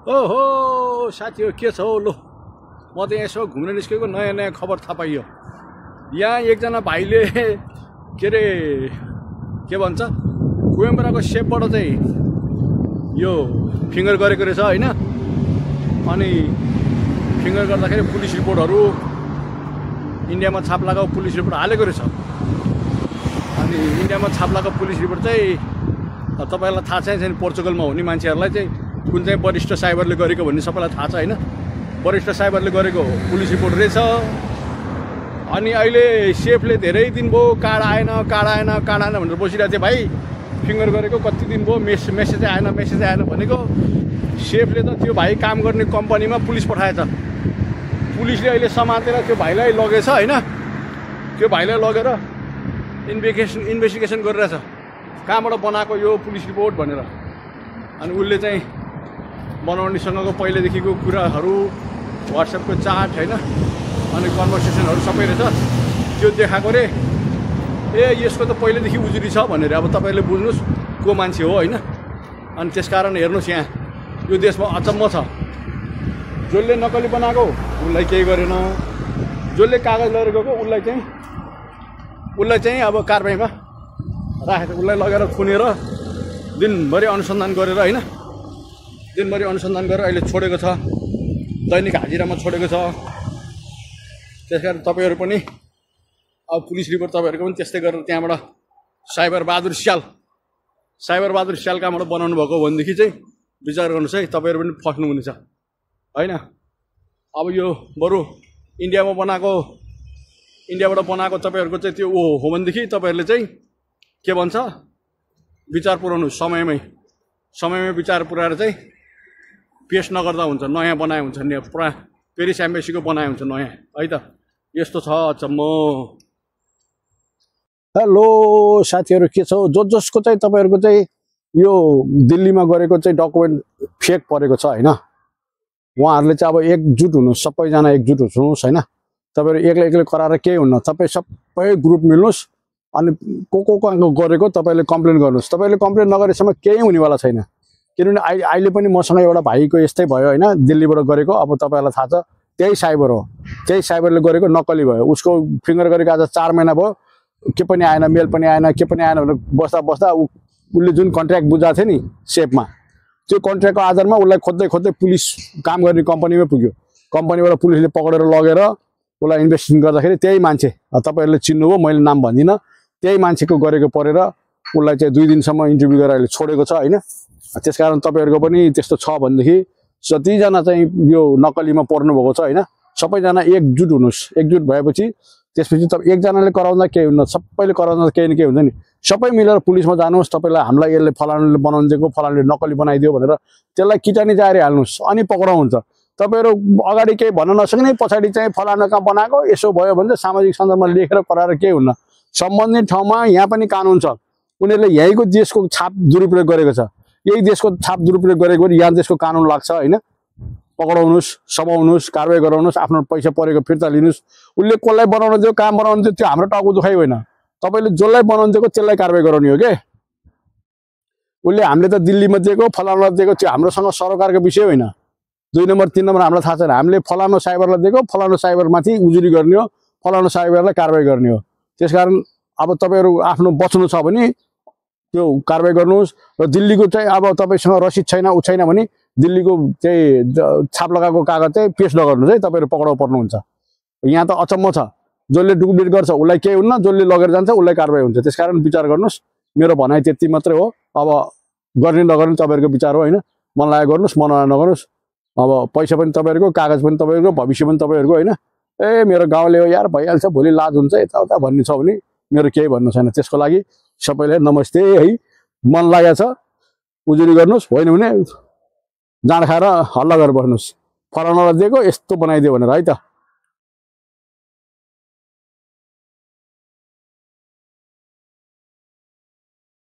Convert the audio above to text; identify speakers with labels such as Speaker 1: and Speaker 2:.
Speaker 1: ओहो साथीहरु के छ हो लो म त यसो घुम्न निस्केको नयाँ नयाँ खबर थाहा पाइयो। यहाँ एकजना भाइले के रे के भन्छ कोइम्बराको सेपबाट चाहिँ यो फिङ्गर गरेको रहेछ हैन। अनि फिङ्गर गर्दाखेरि पुलिस रिपोर्टहरु इन्डियामा छाप लगाएको पुलिस रिपोर्ट हालेको रहेछ। अनि इन्डियामा छाप लगाएको पुलिस रिपोर्ट चाहिँ तपाईहरुलाई थाहा छैन पोर्चुगलमा हुने मान्छेहरुलाई चाहिँ कुन चाहिँ वरिष्ठ साइबरले गरेको भन्ने सबैलाई थाहा छ हैन। वरिष्ठ साइबरले गरेको पुलिस रिपोर्ट रहेछ। अनि अहिले सेफले धेरै दिन भयो कार्ड आएन भनेर बसिरहेको थियो। भाइ फिङ्गर गरेको कति दिन भयो मेसेज आएन भनेको सेफले त त्यो भाइ काम गर्ने कम्पनीमा पुलिस पठाएछ। पुलिसले अहिले समातेर त्यो भाइलाई लगेछ हैन। त्यो भाइलाई लगेर इन्भेस्टिगेसन गरिरहेछ कहाँबाट बनाएको यो पुलिस रिपोर्ट भनेर। अनि उसले चाहिँ बनाउनेसँगको पहिलेदेखिको कुराहरू व्हाट्सएपको चाट हैन अनि कन्भर्सेसनहरू सबै रहेछ त्यो देखाएको रे। ए यसको त पहिलेदेखि उजुरी छ भनेर अब तपाईहरुले बुझ्नुस् को मान्छे हो हैन। अनि त्यसकारण हेर्नुस् यहाँ यो देशमा अचम्म छ। जसले नकली बनाएको उसलाई केही गरेन, जसले कागज लिएर गएको उसलाई चाहिँ अब कारबाहीमा राखेर उसलाई लगेर खुनेर दिनभरि अनुसन्धान गरेर हैन दिनभरि अनुसन्धान गरेर अहिले छोडेको छ। दैनिक हाजिरामा छोडेको छ। त्यसकारण तपाईहरु पनि अब पुलिस रिपोर्ट तपाईहरुको पनि त्यस्तै गरेर त्यहाँबाट साइबर बहादुर स्याल कहाँबाट बनाउनु भएको भनेदेखि चाहिँ विचार गर्नुस् है। तपाईहरु पनि फस्नु हुनेछ हैन। अब यो बरु इन्डियाबाट बनाएको तपाईहरुको चाहिँ त्यो हो भनेदेखि तपाईहरुले चाहिँ के भन्छ विचार पुर्याउनु समयमै विचार पुर्याएर चाहिँ पेश नगर्दा हुन्छ। नयाँ बनाए हुन्छ नि पेरिस एम्बेसीको बनाए हुन्छ नयाँ है त। यस्तो छ अचम्म। हेलो साथीहरु के छ जसको चाहिँ तपाईहरुको चाहिँ यो दिल्लीमा गरेको चाहिँ डकुमेन्ट फेक परेको छ हैन। उहाँहरुले चाहिँ अब एकजुट हुनुस्, सबैजना एकजुट हुनुस् हैन। तपाईहरु एक्लै कराएर केही हुन्न। तपाई सबै ग्रुप मिल्नुस् अनि को गरेको तपाईले कम्प्लेन गर्नुस्। तपाईले कम्प्लेन नगरेसम्म केही हुनेवाला छैन। किनभने अहिले पनि मसँग एउटा भाइको यस्तै भयो हैन दिल्लीबाट गरेको। अब तपाईहरुलाई थाहा छ त्यही साइबर हो, त्यही साइबरले गरेको नक्कली भयो। उसको फिङ्गर गरेको आज 4 महिना भयो के पनि आएन, मेल पनि आएन, के पनि आएन भनेर बस्दा उसले जुन कन्ट्र्याक्ट बुझाएको थियो नि सेपमा त्यो कन्ट्र्याक्टको आधारमा उसलाई खोज्दै पुलिस काम गर्ने कम्पनीमै पुग्यो। कम्पनीबाट पुलिसले पक्रेर लगेर उसलाई इन्भेस्टिगेसन गर्दाखेरि त्यही मान्छे तपाईहरुले चिन्नुभयो मैले नाम भन्दिनँ त्यही मान्छेको गरेको परेर उसलाई चाहिँ 2 दिनसम्म इन्टरभ्यु गरेर अहिले छोडेको छ हैन। त्यसकारण तपाईहरुको पनि त्यस्तो छ भनेदेखि जतिजना चाहिँ यो नक्कलीमा पर्नु भएको छ हैन सबैजना एकजुट हुनुस्। एकजुट भएपछि त्यसपछि तपाईँ एकजनाले कराउँदा केही हुन्न, सबैले कराउँदा केही न केही हुन्छ नि। सबै मिलेर पुलिसमा जानुहोस्। तपाईलाई हामीलाई यसले फलानाले बनाउन दिएको फलानाले नक्कली बनाइदियो भनेर त्यसलाई किटानी जारी हाल्नुहोस् अनि पक्राउ हुन्छ। तपाईहरु अगाडि केही भन्न नसक्ने पछाडी चाहिँ फलाना कहाँ बनाएको यसो भयो भने सामाजिक सञ्जालमा लेखेर कराएर केही हुन्न। सम्बन्धित ठाउँमा यहाँ पनि कानुन छ। उनीहरूले यहीँको देशको छाप दुरुपयोग गरेको छ। यही देशको छाप दुरुपयोग गरेको यहाँ देशको कानुन लाग्छ हैन। पक्राउनुस्, समाउनुस्, कारबाही गराउनुस्, आफ्नो पैसा परेको फिर्ता लिनुस्। उसले कसलाई बनाउन दियो काम बनाउन दियो त्यो हाम्रो टाउको दुखाइ होइन। तपाईले जसलाई बनाउन दिएको त्यसलाई कारबाही गराउने हो के। उसले हामीले त दिल्लीमा दिएको फलानालाई दिएको त्यो हाम्रोसँग सरकारको विषय होइन। 2 नम्बर 3 नम्बर हामीलाई थाहा छैन। हामीले फलानो साइबरलाई दिएको फलानो साइबरमाथि उजुरी गर्ने हो, फलानो साइबरलाई कारबाही गर्ने हो। त्यसकारण अब तपाईहरु आफ्नो बच्नु छ भने त्यो कारबाही गर्नुहोस्। र दिल्लीको चाहिँ अब तपाईसँग रसिद छैन उ छैन भने दिल्लीको चाहिँ छाप लगाएको कागज चाहिँ पेश नगर्नुहोस् है। तपाईहरु पक्राउ पर्नुहुन्छ। यहाँ त अचम्म छ। जसले डुप्लिकेट गर्छ उसलाई केही हुन्न, जसले लगेर जान्छ उसलाई कारबाही हुन्छ। त्यसकारण विचार गर्नुहोस्। मेरो भनाइ त्यति मात्रै हो। अब गर्ने नगर्ने तपाईहरुको विचार हो हैन। मन लाग्यो गर्नुहोस्, मन लाग्यो नगर्नुहोस्। अब पैसा पनि तपाईहरुको, कागज पनि तपाईहरुको, भविष्य पनि तपाईहरुको हैन। ए मेरो गाउँले हो यार भइहाल्छ भोलि लाज हुन्छ यताउता भन्ने छ भने मेरो केही भन्नु छैन। त्यसको लागि सबैले नमस्ते है। मन लागेको छ उजुरी गर्नुहोस्, होइन भने जाँड खाएर हल्ला गरेर बस्नुहोस्। फलानालाई दिएको यस्तो बनाइदियो भनेर है त।